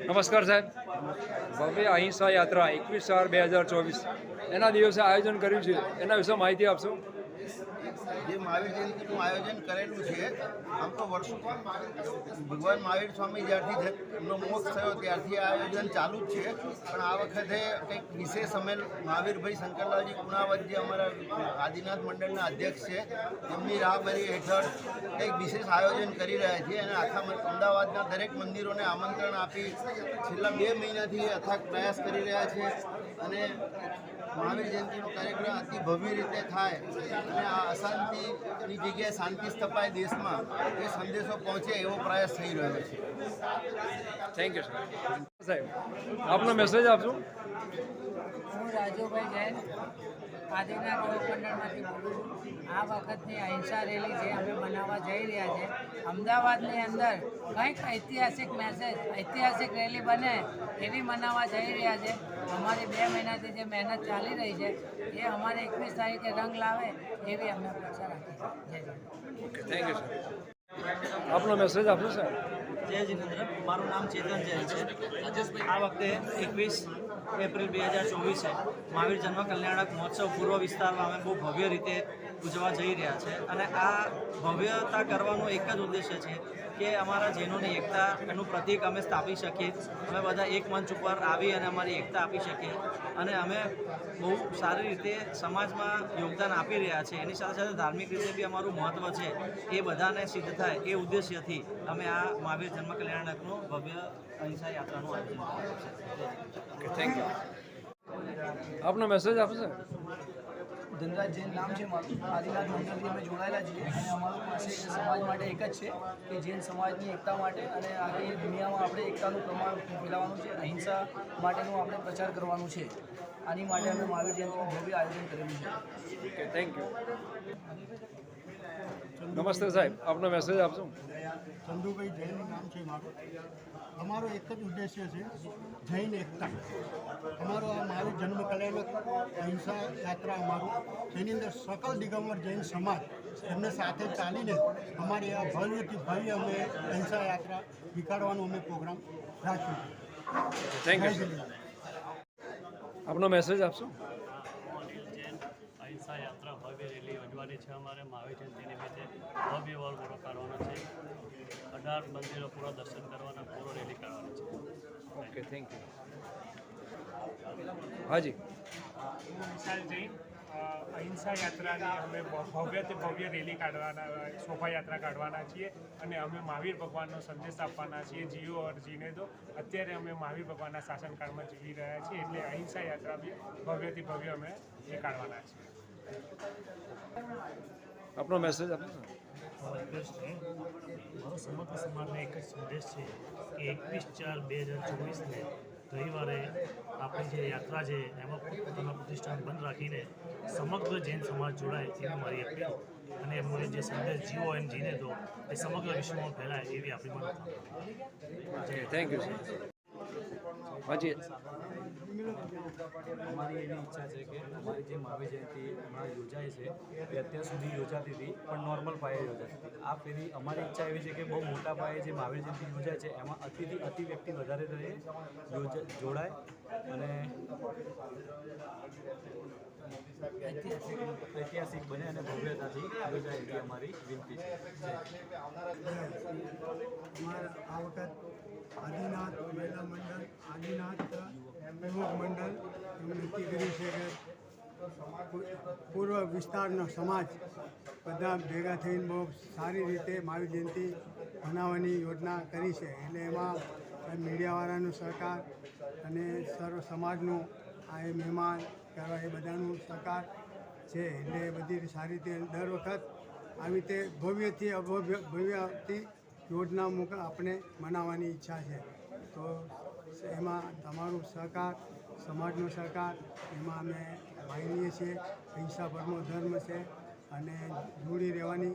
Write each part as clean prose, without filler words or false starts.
નમસ્કાર સાહેબ. ભવ્ય અહિંસા યાત્રા 21/4/2024 એના દિવસે આયોજન કર્યું છે, એના વિશે માહિતી આપશો. જે મહાવીર જયંતિનું આયોજન કરેલું છે, આમ તો વર્ષો ભગવાન મહાવીર સ્વામી જ્યારથી એમનો મોક્ષ થયો ત્યારથી આ આયોજન ચાલુ જ છે. પણ આ વખતે કંઈક વિશેષ અમે મહાવીરભાઈ શંકરલાલજી કુણાવત જે અમારા આદિનાથ મંડળના અધ્યક્ષ છે, એમની રાહબરી હેઠળ કંઈક વિશેષ આયોજન કરી રહ્યા છીએ અને આખા અમદાવાદના દરેક મંદિરોને આમંત્રણ આપી છેલ્લા 2 મહિનાથી અથાગ પ્રયાસ કરી રહ્યા છે અને મહાવીર જયંતિનો કાર્યક્રમ અતિ ભવ્ય રીતે થાય અને આ અશાંતિની જગ્યાએ શાંતિ સ્થપાય દેશમાં એ સંદેશો પહોંચે એવો પ્રયાસ થઈ રહ્યો છે. થેન્ક યુ સાહેબ. આપનો મેસેજ આપજો. હું રાજુભાઈ જૈન આદિનાથ યોગ મંડળમાંથી બોલું છું. આ વખતની અહિંસા રેલી જે અમે બનાવવા જઈ રહ્યા છે, અમદાવાદની અંદર કંઈક ઐતિહાસિક રેલી બને એવી મનાવવા જઈ રહ્યા છે. અમારી 2 મહિનાથી જે મહેનત ચાલી રહી છે એ અમારે 21 તારીખે રંગ લાવે એવી અમે અપેક્ષા રાખીએ છીએ. Okay, thank you sir. આપનો મેસેજ આપશો સર. જય જિનેન્દ્ર, મારું નામ ચેતન જૈન છે. આ વખતે 21 એપ્રિલ 2024 મહાવીર જન્મ કલ્યાણક મહોત્સવ પૂર્વ વિસ્તારમાં અમે બહુ ભવ્ય રીતે ઉજવવા જઈ રહ્યા છે અને આ ભવ્યતા કરવાનો એક જ ઉદ્દેશ્ય છે કે અમારા જૈનોની એકતા એનું પ્રતીક અમે સ્થાપી શકીએ, અમે બધા એક મંચ ઉપર આવી અને અમારી એકતા આપી શકીએ અને અમે બહુ સારી રીતે સમાજમાં યોગદાન આપી રહ્યા છીએ. એની સાથે સાથે ધાર્મિક રીતે બી અમારું મહત્ત્વ છે એ બધાને સિદ્ધ થાય એ ઉદ્દેશ્યથી અમે આ મહાવીર જન્મ કલ્યાણકનું ભવ્ય અહિંસા યાત્રાનું આયોજન કર્યું છે. Okay, thank you. આપનો મેસેજ આપશો. ધનરાજ જૈન નામ છે મારું. આદિનાથ મંદિરથી અમે જોડાયેલા છીએ અને અમારું પાસે સમાજ માટે એક જ છે કે જૈન સમાજની એકતા માટે અને આખી દુનિયામાં આપણે એકતાનું પ્રમાણ ફેલાવવાનું છે, અહિંસા માટેનું આપણે પ્રચાર કરવાનું છે. આની માટે અમે મહાવીર જયંતિનું ભવ્ય આયોજન કરેલું છે. Okay, thank you. નમસ્તે સાહેબ. આપનો મેસેજ આપશો. ચંદુભાઈ જૈન નામ છે મારું. અમારો એક જ ઉદ્દેશ્ય છે જૈન એકતા. અમારો આ મહાવીર જન્મ કલ્યાણક અહિંસા યાત્રા અમારું તેની અંદર સકલ દિગંબર જૈન સમાજ એમને સાથે ચાલીને અમારી આ ભવ્યથી ભવ્ય અમે અહિંસા યાત્રા નીકાળવાનો અમે પ્રોગ્રામ રાખ્યો. Thank you sir. આપનો મેસેજ આપશો. અહિંસા યાત્રા ભવ્ય રેલી યોજવાની છે. અમારે મહાવીર જયંતિ નિમિત્તે ભવ્ય વળગોળો કાઢવાનો છે. 18 મંદિરો પૂરા દર્શન કરવાના, પૂરો રેલી કાઢવાની છે. Okay, thank you. હાજી. વિશાલ જૈન. અહિંસા યાત્રાની અમે ભવ્યથી ભવ્ય રેલી કાઢવાના, શોભાયાત્રા કાઢવાના છીએ અને અમે મહાવીર ભગવાનનો સંદેશ આપવાના છીએ, જીઓ ઓર જીને દો. અત્યારે અમે મહાવીર ભગવાનના શાસનકાળમાં જીવી રહ્યા છીએ એટલે અહિંસા યાત્રા બી ભવ્યથી ભવ્ય અમે એ કાઢવાના છીએ. આપનો મેસેજ આપશો. મારો સમગ્ર સમાજનો એક જ સંદેશ છે કે 21/4/2024 રવિવારે આપણી જે યાત્રા છે એમાં પોતાના પ્રતિષ્ઠાન બંધ રાખીને સમગ્ર જૈન સમાજ જોડાય એવી મારી અપીલ અને એમનો જે સંદેશ જીવો એમ જીને દો એ સમગ્ર વિશ્વમાં ફેલાય એવી આપણી મનોકામના. Thank you sir. હાજી. અમારી એવી ઈચ્છા છે કે અમારી જે મહાવીર જયંતિ હમણાં યોજાય છે એ અત્યાર સુધી યોજાતી હતી પણ નોર્મલ પાયે યોજાતી હતી. આ ફેરી અમારી ઈચ્છા એવી છે કે બહુ મોટા પાયે જે મહાવીર જયંતિ યોજાય છે એમાં અતિથી અતિ વ્યક્તિ વધારે રહે, જોડાય અને ઐતિહાસિક બને અને ભવ્યતાથી યોજાય એવી અમારી વિનંતી છે. આ વખત આદિનાથ મહિલા મંડળ, આદિનાથ યુવક મંડળ એવું નક્કી કર્યું છે કે પૂર્વ વિસ્તારનો સમાજ બધા ભેગા થઈને બહુ સારી રીતે મહાવીર જયંતિ મનાવવાની યોજના કરી છે. એટલે એમાં મીડિયાવાળાનો સહકાર અને સર્વ સમાજનું આ મહેમાન કરવા એ બધાનું સહકાર છે. એટલે બધી સારી રીતે દર વખત આવી રીતે ભવ્યથી ભવ્યથી યોજના આપણે મનાવવાની ઈચ્છા છે. તો એમાં તમારું સહકાર, સમાજનો સહકાર એમાં અમે માનીએ છીએ. અહિંસા પરમો ધર્મ છે અને જોડી રહેવાની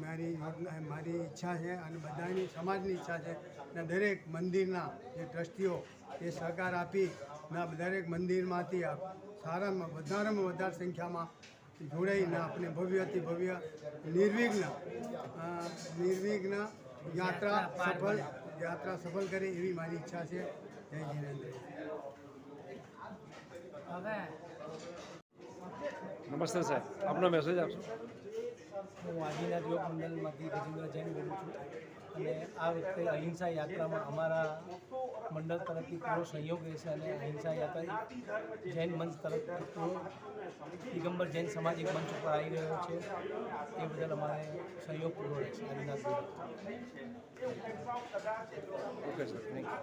મારી ઈચ્છા છે અને બધાની સમાજની ઈચ્છા છે. અને દરેક મંદિરના જે ટ્રસ્ટીઓ એ સહકાર આપી દરેક મંદિરમાંથી સારામાં વધારે સંખ્યામાં જોડાઈને આપણે ભવ્યથી ભવ્ય નિર્વિઘ્ન યાત્રા સફળ કરે એવી મારી ઈચ્છા છે. જય જીનેન્દ્ર. હવે નમસ્તે સાહેબ, આપનો મેસેજ આપશો. હું આદિનાથ યોગ મંડળમાંથી ગજેન્દ્ર જૈન બોલું છું અને આ વખતે અહિંસા યાત્રામાં અમારા મંડળ તરફથી પૂરો સહયોગ રહેશે અને અહિંસા યાત્રા જૈન મંચ તરફથી પૂરો દિગંબર જૈન સમાજ એક મંચ ઉપર આવી રહ્યો છે એ બદલ અમારે સહયોગ પૂરો રહેશે આદિનાથ યોગ. Okay sir, thank you.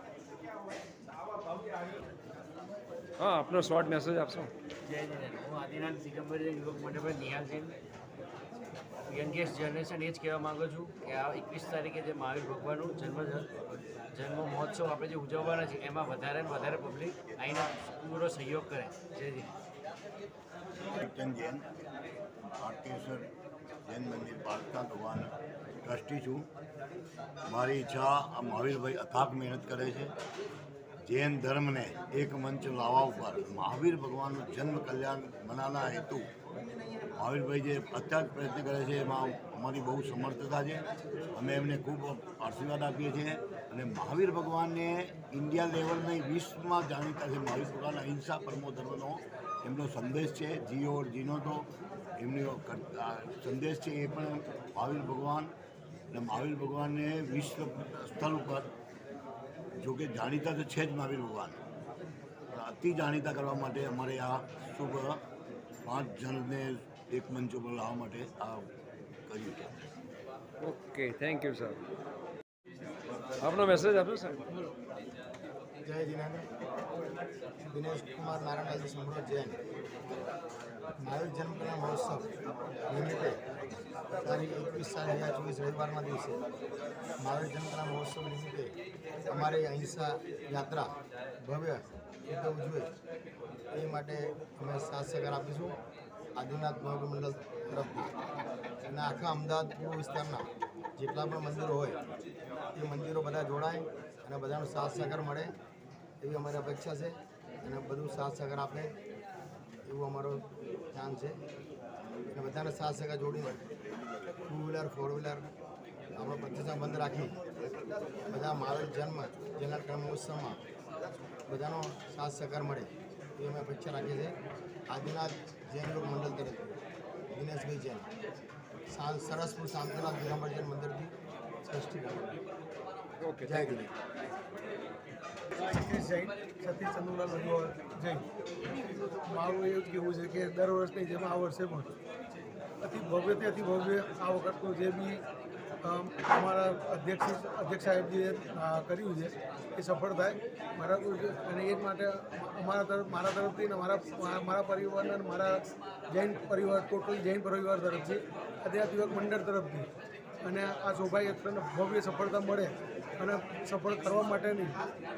હા, આપનો શોર્ટ મેસેજ આપશો. જય જીનેન્દ્ર. હું આદિનાથ દિગંબર જૈન યુવક મંડળ નિહાલ જૈન યંગેસ્ટ જનરેશન એ જ કહેવા માગું છું કે આ 21 તારીખે જે મહાવીર ભગવાનનું જન્મ મહોત્સવ આપણે જે ઉજવવાના છે એમાં વધારે ને વધારે પબ્લિક આવીને પૂરો સહયોગ કરે. જય જીનેન્દ્ર. ચેતન જૈન, આરકેશ્વર જૈન મંદિર પાર્કના ભગવાન ટ્રસ્ટી છું. મારી ઈચ્છા આ મહાવીરભાઈ અથાગ મહેનત કરે છે જૈન ધર્મને એક મંચ લાવવા ઉપર. મહાવીર ભગવાનનું જન્મ કલ્યાણ મનાના હેતુ મહાવીરભાઈ જે અત્યંત પ્રયત્ન કરે છે એમાં અમારી બહુ સમર્થતા છે. અમે એમને ખૂબ આશીર્વાદ આપીએ છીએ અને મહાવીર ભગવાનને ઇન્ડિયા લેવલની વિશ્વમાં જાણીતા છે. મહાવીર ભગવાન અહિંસા પરમો ધર્મનો એમનો સંદેશ છે. જીઓ ઓર જીનો તો એમનો સંદેશ છે એ પણ મહાવીર ભગવાન અને મહાવીર ભગવાનને વિશ્વ સ્થળ ઉપર જોકે જાણીતા તો છે જ મહાવીર ભગવાન, અતિ જાણીતા કરવા માટે અમારે આ શુભ 5 જણને એક મંચ ઉપર લાવવા માટે આ કર્યું છે. Okay, thank you sir. આપનો મેસેજ આપશો સર. જય જીનેન્દ્ર. દિનેશ કુમાર નારાયણજી સમૃદ્ધ જૈન. મહાવીર જન્મ કલ્યાણ મહોત્સવ નિમિત્તે તારીખ 21/4/2024 રવિવારના દિવસે મહાવીર જન્મ કલ્યાણ મહોત્સવ નિમિત્તે અમારી અહિંસા યાત્રા ભવ્ય રીતે ઉજવે એ માટે અમે સાથ સહકાર આપીશું આદિનાથ યોગ મંડળ તરફથી. અને આખા અમદાવાદ પૂર્વ વિસ્તારના જેટલા પણ મંદિરો હોય એ મંદિરો બધા જોડાય અને બધાનો સાથ સહકાર મળે એવી અમારી અપેક્ષા છે અને બધું સાથ સહકાર આપે એવું અમારો ધ્યાન છે. અને બધાને સાથ સહકાર જોડીને 2 વ્હીલર 4 વ્હીલર આપણો પ્રતિષ્ઠા બંધ રાખી બધા મહાવીર જન્મ જેના કર્મ મહોત્સવમાં બધાનો સાથ સહકાર મળે એ અમે અપેક્ષા રાખીએ છીએ. આદિનાથ જૈન યોગ મંડળ તરફથી દિનેશભાઈ જૈન, સરસપુર શાંતિનાથ દિગંબર જૈન મંદિરથી સૃષ્ટિ. ઓકે, જય થેન્ક યુ. દિનેશ. જૈન સતીશ ચંદુલાલ રઘુવર જૈન. મારું એવું જ કહેવું છે કે દર વર્ષની જેમ આ વર્ષે પણ અતિ ભવ્યથી અતિ ભવ્ય આ વખતનું જે બી અમારા અધ્યક્ષ સાહેબજીએ કર્યું છે એ સફળ થાય મારા અને એ જ માટે મારા તરફથી અને મારા પરિવારના અને મારા જૈન પરિવાર ટોટલ જૈન પરિવાર તરફથી આદિનાથ યુવક મંડળ તરફથી અને આ શોભાયાત્રાને ભવ્ય સફળતા મળે અને સફળ કરવા માટેની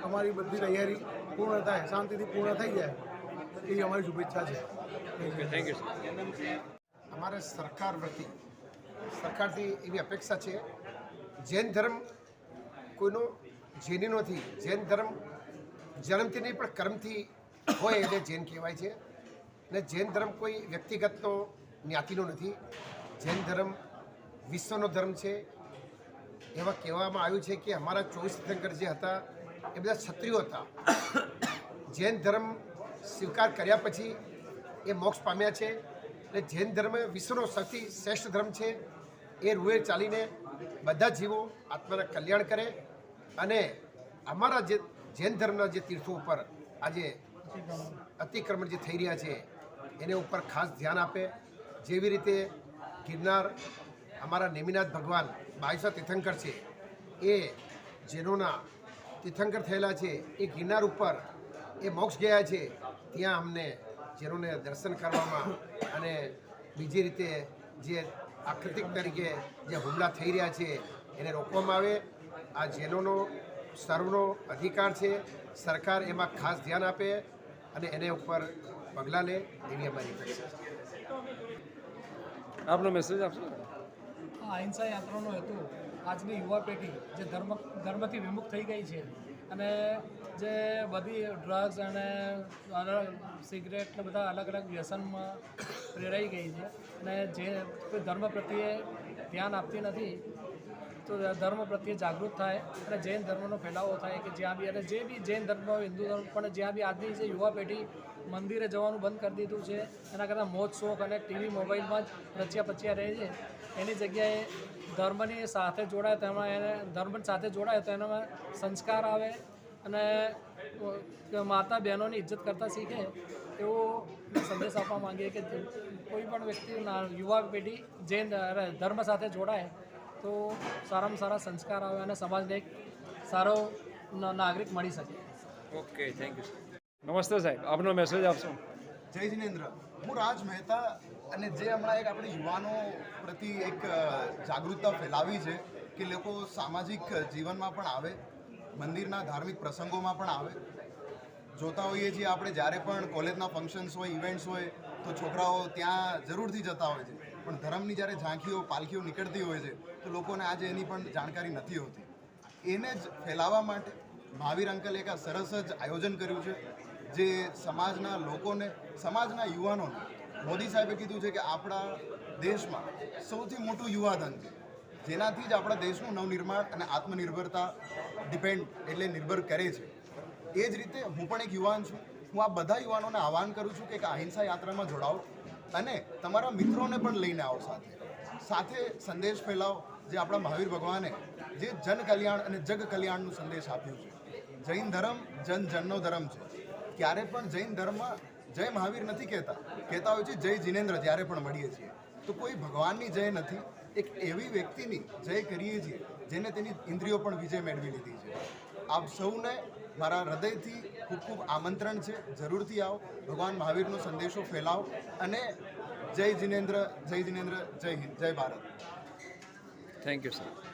અમારી બધી તૈયારી પૂર્ણ થાય, શાંતિથી પૂર્ણ થઈ જાય એ અમારી શુભેચ્છા છે. Okay, thank you sir. અમારે સરકારથી એવી અપેક્ષા છે જૈન ધર્મ કોઈનો જૈની નથી. જૈન ધર્મ જન્મથી નહીં પણ કર્મથી હોય એટલે જૈન કહેવાય છે. ને જૈન ધર્મ કોઈ વ્યક્તિગતનો જ્ઞાતિનો નથી. જૈન ધર્મ વિશ્વનો ધર્મ છે. એવા કહેવામાં આવ્યું છે કે અમારા 24 તીર્થંકર જે હતા એ બધા ક્ષત્રિયો હતા. જૈન ધર્મ સ્વીકાર કર્યા પછી એ મોક્ષ પામ્યા છે. એટલે જૈન ધર્મ વિશ્વનો સૌથી શ્રેષ્ઠ ધર્મ છે. એ રૂએ ચાલીને બધા જીવો આત્માના કલ્યાણ કરે અને અમારા જે જૈન ધર્મના જે તીર્થો ઉપર આજે અતિક્રમણ જે થઈ રહ્યા છે એને ઉપર ખાસ ધ્યાન આપે. જેવી રીતે ગિરનાર અમારા નેમિનાથ ભગવાન 22 તીર્થંકર છે એ જૈનોના તીર્થંકર થયેલા છે. એ ગિરનાર ઉપર એ મોક્ષ ગયા છે. ત્યાં અમને જૈનોને દર્શન કરવામાં અને બીજી રીતે જે આકૃતિક તરીકે જે હુમલા થઈ રહ્યા છે એને રોકવામાં આવે. આ જૈનોનો સર્વનો અધિકાર છે. સરકાર એમાં ખાસ ધ્યાન આપે અને એને ઉપર પગલાં લે એવી અમારી અપેક્ષા છે. આપનો મેસેજ આપશો. અહિંસા યાત્રાનો હેતુ આજની યુવા પેઢી જે ધર્મથી વિમુખ થઈ ગઈ છે અને જે બધી ડ્રગ્સ અને સિગરેટ ને બધા અલગ અલગ વ્યસનમાં પ્રેરાઈ ગઈ છે અને જે કોઈ ધર્મ પ્રત્યે ધ્યાન આપતી નથી તો ધર્મ પ્રત્યે જાગૃત થાય અને જૈન ધર્મનો ફેલાવો થાય કે જ્યાં બી અને જે બી જૈન ધર્મ હોય હિન્દુ ધર્મ પણ જ્યાં બી આજની જે યુવા પેઢી મંદિરે જવાનું બંધ કરી દીધું છે એના કરતાં મોજ શોખ અને ટીવી મોબાઈલમાં જ રચ્યા પચ્યા રહે છે એની જગ્યાએ ધર્મની સાથે જોડાય તેમાં એને ધર્મ સાથે જોડાય તો એનામાં સંસ્કાર આવે અને માતા બહેનોની ઇજ્જત કરતાં શીખે એવો સંદેશ આપવા માંગીએ કે કોઈ પણ વ્યક્તિના યુવા પેઢી જૈન ધર્મ સાથે જોડાય તો સારામાં સારા સંસ્કાર આવે અને સમાજને એક સારો નાગરિક મળી શકે. Okay, thank you. નમસ્તે સાહેબ, આપનો મેસેજ આપશો. જય જિનેન્દ્ર. હું રાજ મહેતા અને જે હમણાં એક આપણે યુવાનો પ્રતિ એક જાગૃતતા ફેલાવી છે કે લોકો સામાજિક જીવનમાં પણ આવે, મંદિરના ધાર્મિક પ્રસંગોમાં પણ આવે. જોતા હોઈએ છીએ આપણે જ્યારે પણ કોલેજના ફંક્શન્સ હોય, ઇવેન્ટ્સ હોય તો છોકરાઓ ત્યાં જરૂરથી જતા હોય છે, પણ ધર્મની જ્યારે ઝાંખીઓ પાલખીઓ નીકળતી હોય છે તો લોકોને આજે એની પણ જાણકારી નથી હોતી. એને જ ફેલાવવા માટે મહાવીર અંકલ એક આ સરસ જ આયોજન કર્યું છે જે સમાજના લોકોને, સમાજના યુવાનોને, મોદી સાહેબે કીધું છે કે આપણા દેશમાં સૌથી મોટું યુવાધન છે જેનાથી જ આપણા દેશનું નવનિર્માણ અને આત્મનિર્ભરતા નિર્ભર કરે છે. એ જ રીતે હું પણ એક યુવાન છું. હું આ બધા યુવાનોને આહ્વાન કરું છું કે એક અહિંસા યાત્રામાં જોડાઓ અને તમારા મિત્રોને પણ લઈને આવો સાથે સંદેશ ફેલાવો જે આપણા મહાવીર ભગવાને જે જન કલ્યાણ અને જગ કલ્યાણનું સંદેશ આપ્યું છે. જૈન ધર્મ જનનો ધર્મ છે. ક્યારે પણ જૈન ધર્મમાં જય મહાવીર નથી કહેતા હોય છે જય જિનેન્દ્ર જ્યારે પણ મળીએ છીએ. તો કોઈ ભગવાનની જય નથી, એક એવી વ્યક્તિની જય કરીએ છીએ જેને તેની ઇન્દ્રિયો પણ વિજય મેળવી લીધી છે. આપ સૌને મારા હૃદયથી ખૂબ ખૂબ આમંત્રણ છે, જરૂરથી આવો, ભગવાન મહાવીરનો સંદેશો ફેલાવો અને જય જિનેન્દ્ર, જય હિન્દ, જય ભારત. Thank you sir.